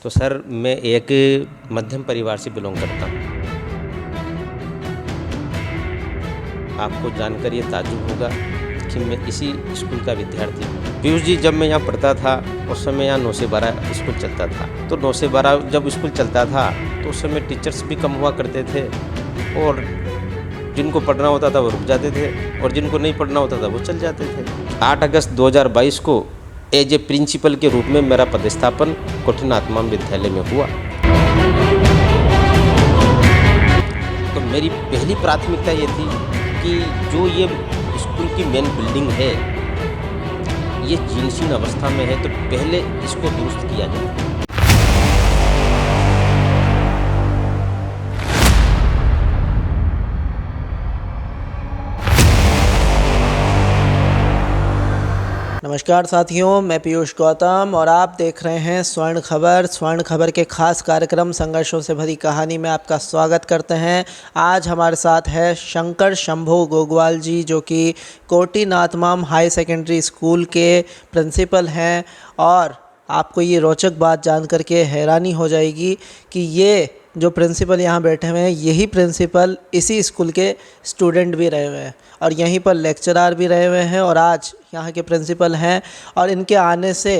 तो सर मैं एक मध्यम परिवार से बिलोंग करता हूँ। आपको जानकर ये ताज्जुब होगा कि मैं इसी स्कूल का विद्यार्थी हूँ। पीयूष जी, जब मैं यहाँ पढ़ता था उस समय यहाँ 9 से 12 स्कूल चलता था। तो 9 से 12 जब स्कूल चलता था तो उस समय टीचर्स भी कम हुआ करते थे और जिनको पढ़ना होता था वो रुक जाते थे और जिनको नहीं पढ़ना होता था वो चल जाते थे। 8 अगस्त 2022 को एज ए प्रिंसिपल के रूप में मेरा पदस्थापन कठिन आत्मा विद्यालय में हुआ। तो मेरी पहली प्राथमिकता ये थी कि जो ये स्कूल की मेन बिल्डिंग है ये जीर्णशीर्ण अवस्था में है, तो पहले इसको दुरुस्त किया जाए। नमस्कार साथियों, मैं पीयूष गौतम और आप देख रहे हैं स्वर्ण खबर। स्वर्ण खबर के खास कार्यक्रम संघर्षों से भरी कहानी में आपका स्वागत करते हैं। आज हमारे साथ है शंकर शंभू गोगवाल जी, जो कि कोटी नाथमाम हाई सेकेंडरी स्कूल के प्रिंसिपल हैं। और आपको ये रोचक बात जान करके हैरानी हो जाएगी कि ये जो प्रिंसिपल यहाँ बैठे हुए हैं, यही प्रिंसिपल इसी स्कूल के स्टूडेंट भी रहे हुए हैं और यहीं पर लेक्चरर भी रहे हुए हैं और आज यहाँ के प्रिंसिपल हैं। और इनके आने से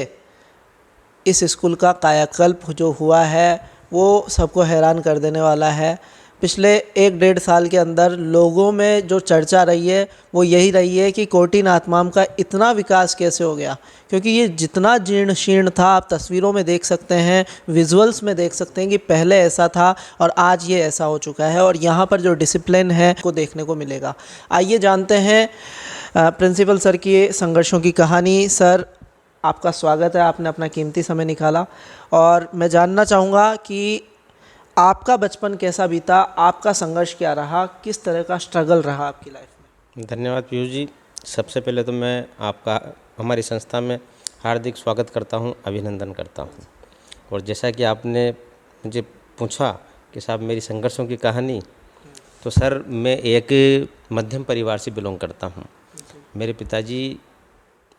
इस स्कूल का कायाकल्प जो हुआ है वो सबको हैरान कर देने वाला है। पिछले 1-1.5 साल के अंदर लोगों में जो चर्चा रही है वो यही रही है कि कोटी नाथमाम का इतना विकास कैसे हो गया, क्योंकि ये जितना जीर्ण शीर्ण था, आप तस्वीरों में देख सकते हैं, विजुअल्स में देख सकते हैं कि पहले ऐसा था और आज ये ऐसा हो चुका है। और यहाँ पर जो डिसिप्लिन है को देखने को मिलेगा। आइए जानते हैं प्रिंसिपल सर की संघर्षों की कहानी। सर, आपका स्वागत है, आपने अपना कीमती समय निकाला और मैं जानना चाहूँगा कि आपका बचपन कैसा बीता, आपका संघर्ष क्या रहा, किस तरह का स्ट्रगल रहा आपकी लाइफ में। धन्यवाद पीयूष जी। सबसे पहले तो मैं आपका हमारी संस्था में हार्दिक स्वागत करता हूं, अभिनंदन करता हूं। और जैसा कि आपने मुझे पूछा कि साहब मेरी संघर्षों की कहानी, तो सर मैं एक मध्यम परिवार से बिलोंग करता हूं। मेरे पिताजी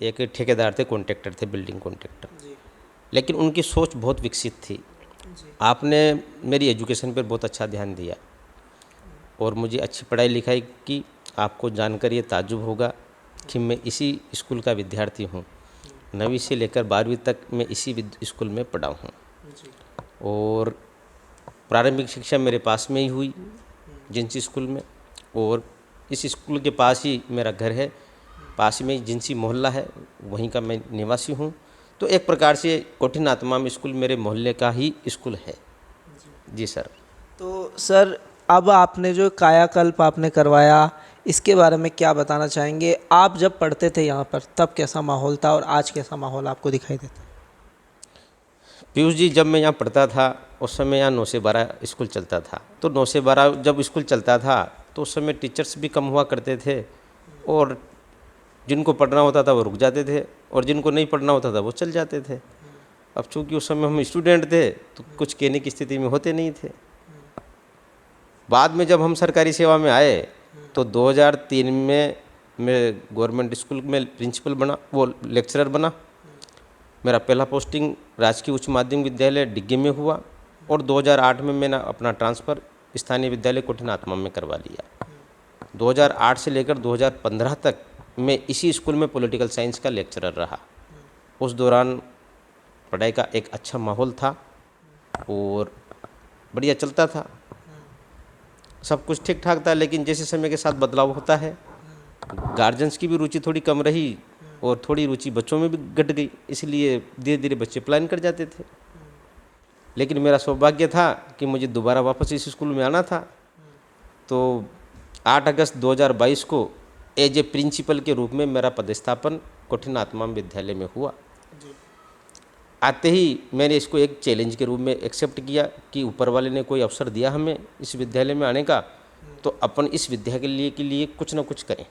एक ठेकेदार थे, कॉन्ट्रैक्टर थे, बिल्डिंग कॉन्ट्रैक्टर। लेकिन उनकी सोच बहुत विकसित थी। आपने मेरी एजुकेशन पर बहुत अच्छा ध्यान दिया और मुझे अच्छी पढ़ाई लिखाई की। आपको जानकर ये ताज्जुब होगा कि मैं इसी स्कूल का विद्यार्थी हूँ। 9वीं से लेकर 12वीं तक मैं इसी स्कूल में पढ़ा हूँ और प्रारंभिक शिक्षा मेरे पास में ही हुई, जिंसी स्कूल में। और इस स्कूल के पास ही मेरा घर है, पास में ही जिंसी मोहल्ला है, वहीं का मैं निवासी हूँ। तो एक प्रकार से कोटी नाथमाम स्कूल मेरे मोहल्ले का ही स्कूल है। जी सर। तो सर, अब आपने जो कायाकल्प आपने करवाया, इसके बारे में क्या बताना चाहेंगे। आप जब पढ़ते थे यहाँ पर तब कैसा माहौल था और आज कैसा माहौल आपको दिखाई देता है। पीयूष जी, जब मैं यहाँ पढ़ता था उस समय यहाँ 9 से 12 स्कूल चलता था। तो 9 से 12 जब स्कूल चलता था तो उस समय टीचर्स भी कम हुआ करते थे और जिनको पढ़ना होता था वो रुक जाते थे और जिनको नहीं पढ़ना होता था वो चल जाते थे। अब चूँकि उस समय हम स्टूडेंट थे तो कुछ कहने की स्थिति में होते नहीं थे। बाद में जब हम सरकारी सेवा में आए तो 2003 में मैं गवर्नमेंट स्कूल में प्रिंसिपल बना, वो लेक्चरर बना। मेरा पहला पोस्टिंग राजकीय उच्च माध्यमिक विद्यालय डिग्गी में हुआ और 2008 में मैंने अपना ट्रांसफ़र स्थानीय विद्यालय कोटी नाथमाम में करवा लिया। 2008 से लेकर 2015 तक मैं इसी स्कूल में पॉलिटिकल साइंस का लेक्चरर रहा। उस दौरान पढ़ाई का एक अच्छा माहौल था और बढ़िया चलता था, सब कुछ ठीक ठाक था। लेकिन जैसे समय के साथ बदलाव होता है, गार्जियंस की भी रुचि थोड़ी कम रही और थोड़ी रुचि बच्चों में भी घट गई, इसलिए धीरे धीरे बच्चे पलायन कर जाते थे। लेकिन मेरा सौभाग्य था कि मुझे दोबारा वापस इस स्कूल में आना था। तो 8 अगस्त 2022 को एज ए प्रिंसिपल के रूप में मेरा पदस्थापन कठिन आत्माम विद्यालय में हुआ। आते ही मैंने इसको एक चैलेंज के रूप में एक्सेप्ट किया कि ऊपर वाले ने कोई अवसर दिया हमें इस विद्यालय में आने का, तो अपन इस विद्यालय के लिए कुछ ना कुछ करें।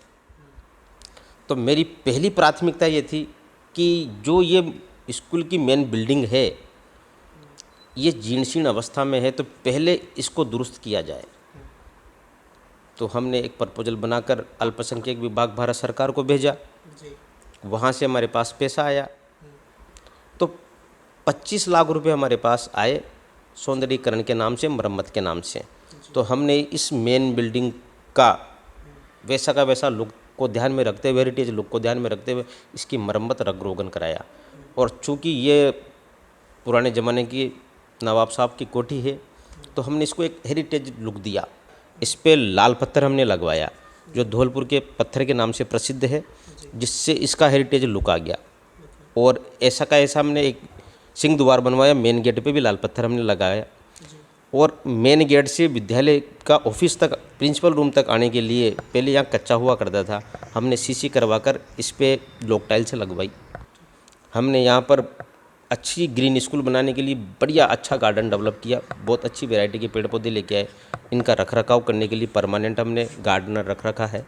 तो मेरी पहली प्राथमिकता ये थी कि जो ये स्कूल की मेन बिल्डिंग है ये जीर्णशीर्ण अवस्था में है, तो पहले इसको दुरुस्त किया जाए। तो हमने एक प्रपोजल बनाकर अल्पसंख्यक विभाग भारत सरकार को भेजा। वहाँ से हमारे पास पैसा आया। तो 25 लाख रुपए हमारे पास आए सौंदर्यीकरण के नाम से, मरम्मत के नाम से। तो हमने इस मेन बिल्डिंग का वैसा का वैसा लुक को ध्यान में रखते हुए, हेरिटेज लुक को ध्यान में रखते हुए इसकी मरम्मत रंग रोगन कराया। और चूँकि ये पुराने ज़माने की नवाब साहब की कोठी है, तो हमने इसको एक हेरिटेज लुक दिया। इस पे लाल पत्थर हमने लगवाया जो धौलपुर के पत्थर के नाम से प्रसिद्ध है, जिससे इसका हेरिटेज लुक आ गया। और ऐसा का ऐसा हमने एक सिंह द्वार बनवाया, मेन गेट पे भी लाल पत्थर हमने लगाया। और मेन गेट से विद्यालय का ऑफिस तक, प्रिंसिपल रूम तक आने के लिए पहले यहाँ कच्चा हुआ करता था, हमने सीसी करवाकर इस पे ब्लॉक टाइल से लगवाई। हमने यहाँ पर अच्छी ग्रीन स्कूल बनाने के लिए बढ़िया अच्छा गार्डन डेवलप किया, बहुत अच्छी वैरायटी के पेड़ पौधे लेके आए। इनका रखरखाव करने के लिए परमानेंट हमने गार्डनर रख रखा है।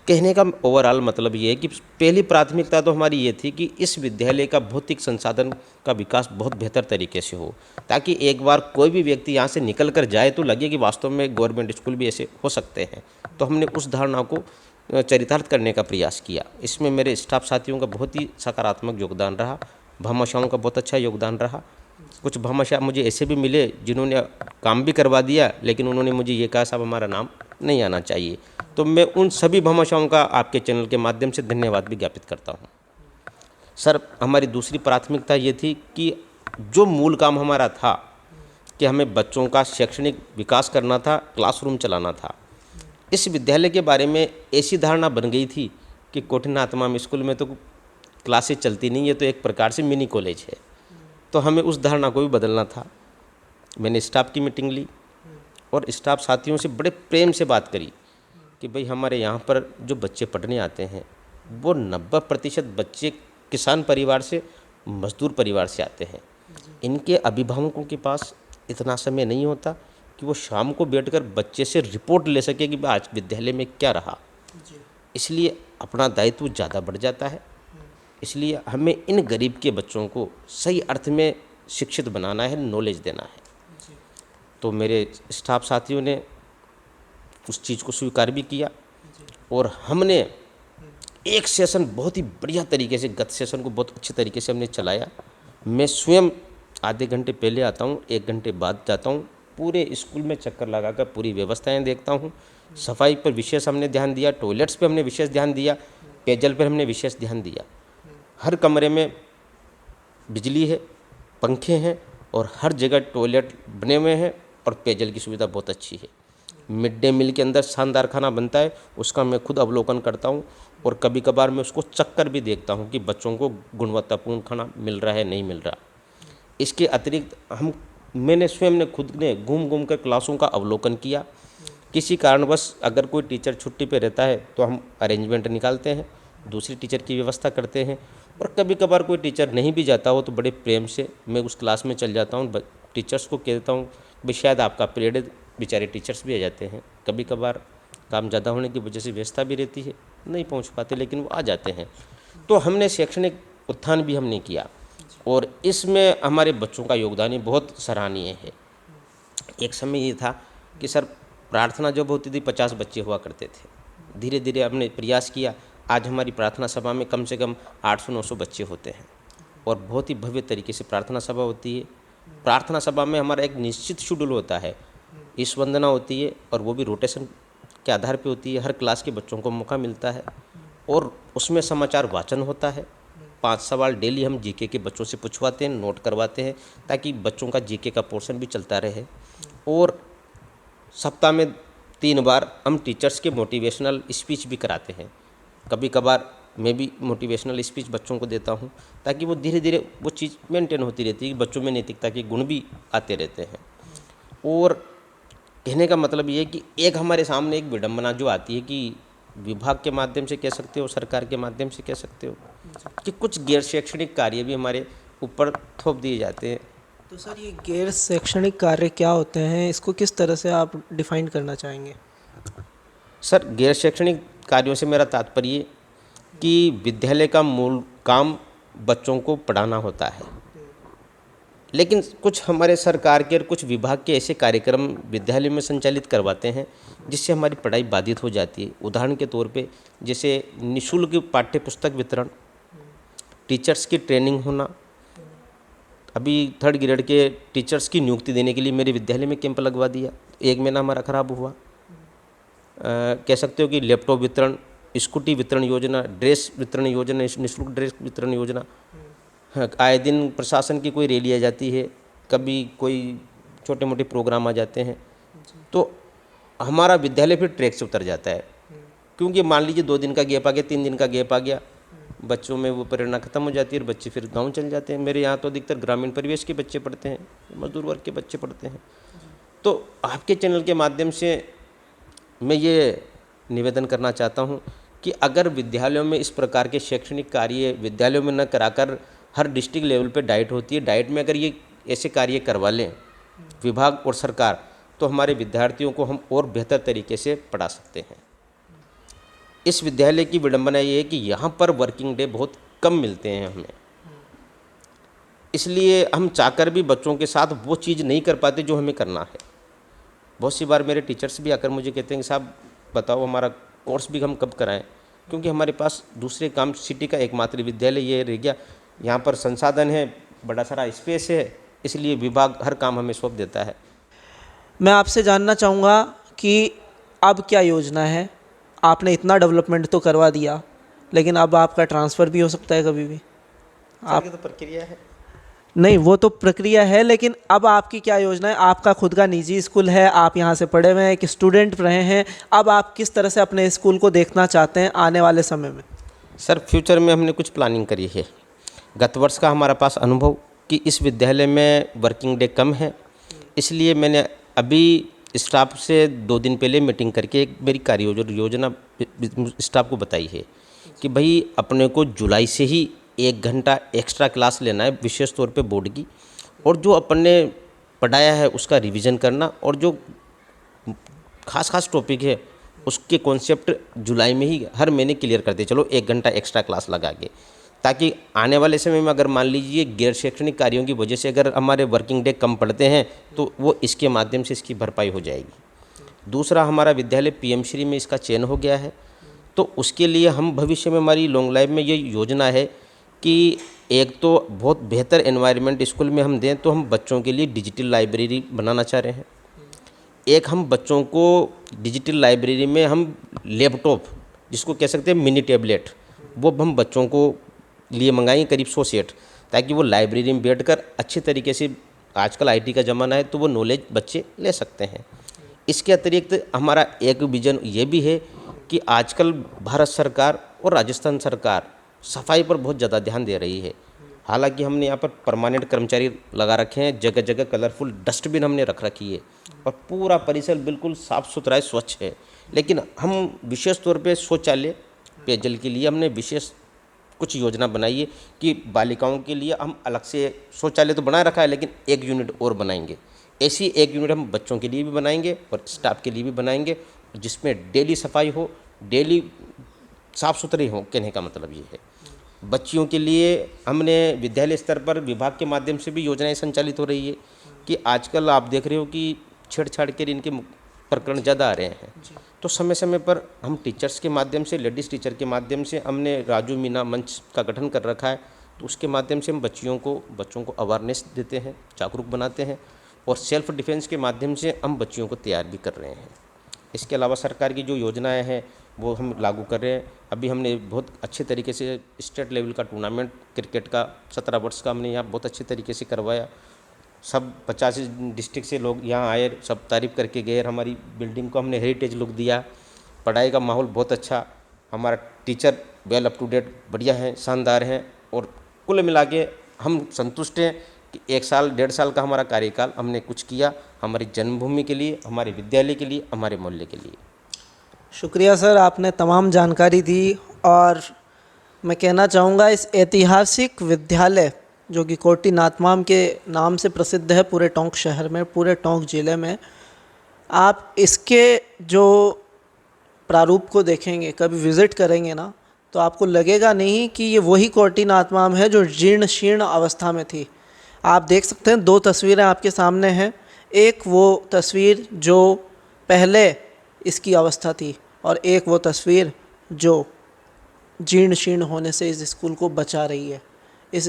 कहने का ओवरऑल मतलब ये है कि पहली प्राथमिकता तो हमारी ये थी कि इस विद्यालय का भौतिक संसाधन का विकास बहुत बेहतर तरीके से हो, ताकि एक बार कोई भी व्यक्ति यहाँ से निकल कर जाए तो लगे कि वास्तव में गवर्नमेंट स्कूल भी ऐसे हो सकते हैं। तो हमने उस धारणा को चरितार्थ करने का प्रयास किया। इसमें मेरे स्टाफ साथियों का बहुत ही सकारात्मक योगदान रहा, भामाशाहों का बहुत अच्छा योगदान रहा। कुछ भामाशाह मुझे ऐसे भी मिले जिन्होंने काम भी करवा दिया, लेकिन उन्होंने मुझे ये कहा साहब हमारा नाम नहीं आना चाहिए। तो मैं उन सभी भामाशाहों का आपके चैनल के माध्यम से धन्यवाद भी ज्ञापित करता हूँ। सर, हमारी दूसरी प्राथमिकता ये थी कि जो मूल काम हमारा था कि हमें बच्चों का शैक्षणिक विकास करना था, क्लासरूम चलाना था। इस विद्यालय के बारे में ऐसी धारणा बन गई थी कि कोठीनाथ स्कूल में तो क्लासेस चलती नहीं है, तो एक प्रकार से मिनी कॉलेज है। तो हमें उस धारणा को भी बदलना था। मैंने स्टाफ की मीटिंग ली और स्टाफ साथियों से बड़े प्रेम से बात करी कि भाई हमारे यहाँ पर जो बच्चे पढ़ने आते हैं वो 90% बच्चे किसान परिवार से, मजदूर परिवार से आते हैं। इनके अभिभावकों के पास इतना समय नहीं होता कि वो शाम को बैठकर बच्चे से रिपोर्ट ले सके कि आज विद्यालय में क्या रहा। इसलिए अपना दायित्व ज़्यादा बढ़ जाता है। इसलिए हमें इन गरीब के बच्चों को सही अर्थ में शिक्षित बनाना है, नॉलेज देना है। तो मेरे स्टाफ साथियों ने उस चीज़ को स्वीकार भी किया और हमने एक सेशन बहुत ही बढ़िया तरीके से, गत सेशन को बहुत अच्छे तरीके से हमने चलाया। मैं स्वयं आधे घंटे पहले आता हूँ, 1 घंटे बाद जाता हूँ, पूरे स्कूल में चक्कर लगाकर पूरी व्यवस्थाएं देखता हूँ। सफाई पर विशेष हमने ध्यान दिया, टॉयलेट्स पे हमने विशेष ध्यान दिया, पेयजल पर हमने विशेष ध्यान दिया। हर कमरे में बिजली है, पंखे हैं और हर जगह टॉयलेट बने हुए हैं और पेयजल की सुविधा बहुत अच्छी है। मिड डे मील के अंदर शानदार खाना बनता है, उसका मैं खुद अवलोकन करता हूँ और कभी कभार मैं उसको चक्कर भी देखता हूँ कि बच्चों को गुणवत्तापूर्ण खाना मिल रहा है, नहीं मिल रहा। इसके अतिरिक्त मैंने स्वयं ने खुद ने घूम कर क्लासों का अवलोकन किया। किसी कारणवश अगर कोई टीचर छुट्टी पे रहता है तो हम अरेंजमेंट निकालते हैं, दूसरी टीचर की व्यवस्था करते हैं। और कभी कभार कोई टीचर नहीं भी जाता हो तो बड़े प्रेम से मैं उस क्लास में चल जाता हूँ, टीचर्स को कहता हूँ भाई शायद आपका पीरियड है। बेचारे टीचर्स भी आ जाते हैं, कभी कभार काम ज़्यादा होने की वजह से व्यवस्था भी रहती है, नहीं पहुँच पाते, लेकिन वो आ जाते हैं। तो हमने शैक्षणिक उत्थान भी हमने किया और इसमें हमारे बच्चों का योगदान ही बहुत सराहनीय है। एक समय ये था कि सर प्रार्थना जब होती थी 50 बच्चे हुआ करते थे। धीरे धीरे हमने प्रयास किया, आज हमारी प्रार्थना सभा में कम से कम 800-900 बच्चे होते हैं और बहुत ही भव्य तरीके से प्रार्थना सभा होती है। प्रार्थना सभा में हमारा एक निश्चित शेड्यूल होता है, ईश वंदना होती है और वो भी रोटेशन के आधार पे होती है। हर क्लास के बच्चों को मौका मिलता है और उसमें समाचार वाचन होता है। 5 सवाल डेली हम जीके के बच्चों से पूछवाते हैं, नोट करवाते हैं, ताकि बच्चों का जीके का पोर्शन भी चलता रहे। और सप्ताह में 3 बार हम टीचर्स के मोटिवेशनल स्पीच भी कराते हैं। कभी कभार मैं भी मोटिवेशनल स्पीच बच्चों को देता हूं, ताकि वो धीरे धीरे वो चीज़ मेंटेन होती रहती है कि बच्चों में नैतिकता के गुण भी आते रहते हैं। और कहने का मतलब ये है कि एक हमारे सामने एक विडंबना जो आती है कि विभाग के माध्यम से कह सकते हो, सरकार के माध्यम से कह सकते हो, कि कुछ गैर शैक्षणिक कार्य भी हमारे ऊपर थोप दिए जाते हैं। तो सर ये गैर शैक्षणिक कार्य क्या होते हैं, इसको किस तरह से आप डिफाइन करना चाहेंगे? सर, गैर शैक्षणिक कार्यों से मेरा तात्पर्य कि विद्यालय का मूल काम बच्चों को पढ़ाना होता है, लेकिन कुछ हमारे सरकार के और कुछ विभाग के ऐसे कार्यक्रम विद्यालय में संचालित करवाते हैं जिससे हमारी पढ़ाई बाधित हो जाती है। उदाहरण के तौर पे जैसे निःशुल्क पाठ्य पुस्तक वितरण, टीचर्स की ट्रेनिंग होना, अभी 3rd ग्रेड के टीचर्स की नियुक्ति देने के लिए मेरे विद्यालय में कैंप लगवा दिया। 1 महीना हमारा खराब हुआ। कह सकते हो कि लैपटॉप वितरण, स्कूटी वितरण योजना, ड्रेस वितरण योजना, निःशुल्क ड्रेस वितरण योजना। हाँ, आए दिन प्रशासन की कोई रैली आ जाती है, कभी कोई छोटे मोटे प्रोग्राम आ जाते हैं, तो हमारा विद्यालय फिर ट्रैक से उतर जाता है। क्योंकि मान लीजिए 2 दिन का गैप आ गया, 3 दिन का गैप आ गया, बच्चों में वो प्रेरणा खत्म हो जाती है और बच्चे फिर गांव चले जाते हैं। मेरे यहाँ तो अधिकतर ग्रामीण परिवेश के बच्चे पढ़ते हैं, मजदूर वर्ग के बच्चे पढ़ते हैं। तो आपके चैनल के माध्यम से मैं ये निवेदन करना चाहता हूँ कि अगर विद्यालयों में इस प्रकार के शैक्षणिक कार्य विद्यालयों में न कराकर हर डिस्ट्रिक्ट लेवल पे डाइट होती है, डाइट में अगर ये ऐसे कार्य करवा लें विभाग और सरकार, तो हमारे विद्यार्थियों को हम और बेहतर तरीके से पढ़ा सकते हैं। इस विद्यालय की विडंबना ये है कि यहाँ पर वर्किंग डे बहुत कम मिलते हैं हमें, इसलिए हम चाहकर भी बच्चों के साथ वो चीज़ नहीं कर पाते जो हमें करना है। बहुत सी बार मेरे टीचर्स भी आकर मुझे कहते हैं कि साहब बताओ हमारा कोर्स भी हम कब कराएं, क्योंकि हमारे पास दूसरे काम, सिटी का एकमात्र विद्यालय ये रह गया, यहाँ पर संसाधन है, बड़ा सारा स्पेस है, इसलिए विभाग हर काम हमें सौंप देता है। मैं आपसे जानना चाहूँगा कि अब क्या योजना है? आपने इतना डेवलपमेंट तो करवा दिया, लेकिन अब आपका ट्रांसफ़र भी हो सकता है कभी भी। आप तो प्रक्रिया है नहीं, वो तो प्रक्रिया है, लेकिन अब आपकी क्या योजना है? आपका खुद का निजी स्कूल है, आप यहाँ से पढ़े हुए हैं, एक स्टूडेंट रहे हैं, अब आप किस तरह से अपने स्कूल को देखना चाहते हैं आने वाले समय में? सर, फ्यूचर में हमने कुछ प्लानिंग करी है। गत वर्ष का हमारा पास अनुभव कि इस विद्यालय में वर्किंग डे कम है, इसलिए मैंने अभी स्टाफ से 2 दिन पहले मीटिंग करके एक मेरी कार्य योजना स्टाफ को बताई है कि भाई अपने को जुलाई से ही 1 घंटा एक्स्ट्रा क्लास लेना है, विशेष तौर पे बोर्ड की, और जो अपन ने पढ़ाया है उसका रिवीजन करना, और जो खास टॉपिक है उसके कॉन्सेप्ट जुलाई में ही हर महीने क्लियर करते चलो, 1 घंटा एक्स्ट्रा क्लास लगा के, ताकि आने वाले समय में अगर मान लीजिए गैर शैक्षणिक कार्यों की वजह से अगर हमारे वर्किंग डे कम पड़ते हैं तो वो इसके माध्यम से इसकी भरपाई हो जाएगी। दूसरा, हमारा विद्यालय पीएम श्री में इसका चयन हो गया है, तो उसके लिए हम भविष्य में हमारी लॉन्ग लाइफ में ये योजना है कि एक तो बहुत बेहतर एनवायरनमेंट स्कूल में हम दें, तो हम बच्चों के लिए डिजिटल लाइब्रेरी बनाना चाह रहे हैं। एक हम बच्चों को डिजिटल लाइब्रेरी में हम लैपटॉप, जिसको कह सकते हैं मिनी टैबलेट, वो हम बच्चों को लिए मंगाएंगे करीब 100 सेट, ताकि वो लाइब्रेरी में बैठकर अच्छे तरीके से, आजकल आईटी का ज़माना है तो वो नॉलेज बच्चे ले सकते हैं। इसके अतिरिक्त हमारा एक विजन ये भी है कि आजकल भारत सरकार और राजस्थान सरकार सफाई पर बहुत ज़्यादा ध्यान दे रही है। हालांकि हमने यहाँ पर परमानेंट कर्मचारी लगा रखे हैं, जगह जगह कलरफुल डस्टबिन हमने रख रखी है और पूरा परिसर बिल्कुल साफ़ सुथरा है, स्वच्छ है। लेकिन हम विशेष तौर पे शौचालय, पेयजल के लिए हमने विशेष कुछ योजना बनाई है कि बालिकाओं के लिए हम अलग से शौचालय तो बना रखा है, लेकिन 1 यूनिट और बनाएंगे। ऐसी 1 यूनिट हम बच्चों के लिए भी बनाएंगे और स्टाफ के लिए भी बनाएंगे, जिसमें डेली सफाई हो, डेली साफ़ सुथरे हो। कहने का मतलब ये है, बच्चियों के लिए हमने विद्यालय स्तर पर विभाग के माध्यम से भी योजनाएं संचालित हो रही है कि आजकल आप देख रहे हो कि छेड़छाड़ के इनके प्रकरण ज़्यादा आ रहे हैं, तो समय समय पर हम टीचर्स के माध्यम से, लेडीज़ टीचर के माध्यम से हमने राजू मीना मंच का गठन कर रखा है, तो उसके माध्यम से हम बच्चों को अवेयरनेस देते हैं, जागरूक बनाते हैं, और सेल्फ डिफेंस के माध्यम से हम बच्चियों को तैयार भी कर रहे हैं। इसके अलावा सरकार की जो योजनाएं हैं वो हम लागू कर रहे हैं। अभी हमने बहुत अच्छे तरीके से स्टेट लेवल का टूर्नामेंट क्रिकेट का 17 वर्ष का हमने यहाँ बहुत अच्छे तरीके से करवाया। सब 50 डिस्ट्रिक्ट से लोग यहाँ आए, सब तारीफ़ करके गए। हमारी बिल्डिंग को हमने हेरिटेज लुक दिया। पढ़ाई का माहौल बहुत अच्छा, हमारा teacher well up to date बढ़िया हैं, शानदार हैं, और कुल मिला के हम संतुष्ट हैं कि 1 साल 1.5 साल का हमारा कार्यकाल हमने कुछ किया हमारी जन्मभूमि के लिए, हमारे विद्यालय के लिए, हमारे मोहल्ले के लिए। शुक्रिया सर, आपने तमाम जानकारी दी। और मैं कहना चाहूँगा इस ऐतिहासिक विद्यालय जो कि कोटी नातमाम के नाम से प्रसिद्ध है पूरे टोंक शहर में, पूरे टोंक ज़िले में, आप इसके जो प्रारूप को देखेंगे, कभी विज़िट करेंगे ना, तो आपको लगेगा नहीं कि ये वही कोटी नातमाम है जो जीर्ण शीर्ण अवस्था में थी। आप देख सकते हैं 2 तस्वीरें आपके सामने हैं। एक वो तस्वीर जो पहले इसकी अवस्था थी और एक वो तस्वीर जो जीर्ण शीर्ण होने से इस स्कूल को बचा रही है। इस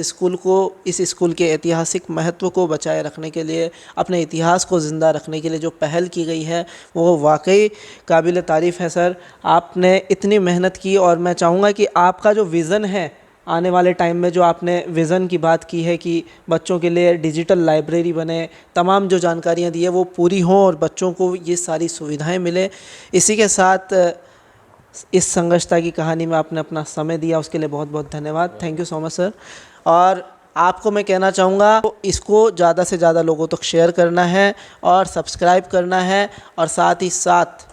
स्कूल के ऐतिहासिक महत्व को बचाए रखने के लिए, अपने इतिहास को ज़िंदा रखने के लिए जो पहल की गई है वो वाकई काबिल तारीफ़ है सर। आपने इतनी मेहनत की और मैं चाहूँगा कि आपका जो विज़न है आने वाले टाइम में, जो आपने विज़न की बात की है कि बच्चों के लिए डिजिटल लाइब्रेरी बने, तमाम जो जानकारियाँ दी है वो पूरी हों और बच्चों को ये सारी सुविधाएं मिले। इसी के साथ इस संघर्षता की कहानी में आपने अपना समय दिया, उसके लिए बहुत बहुत धन्यवाद। Thank you so much sir. और आपको मैं कहना चाहूँगा इसको ज़्यादा से ज़्यादा लोगों तक शेयर करना है और सब्सक्राइब करना है और साथ ही साथ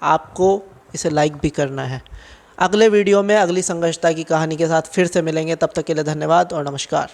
आपको इसे लाइक भी करना है। अगले वीडियो में अगली संघर्षता की कहानी के साथ फिर से मिलेंगे, तब तक के लिए धन्यवाद और नमस्कार।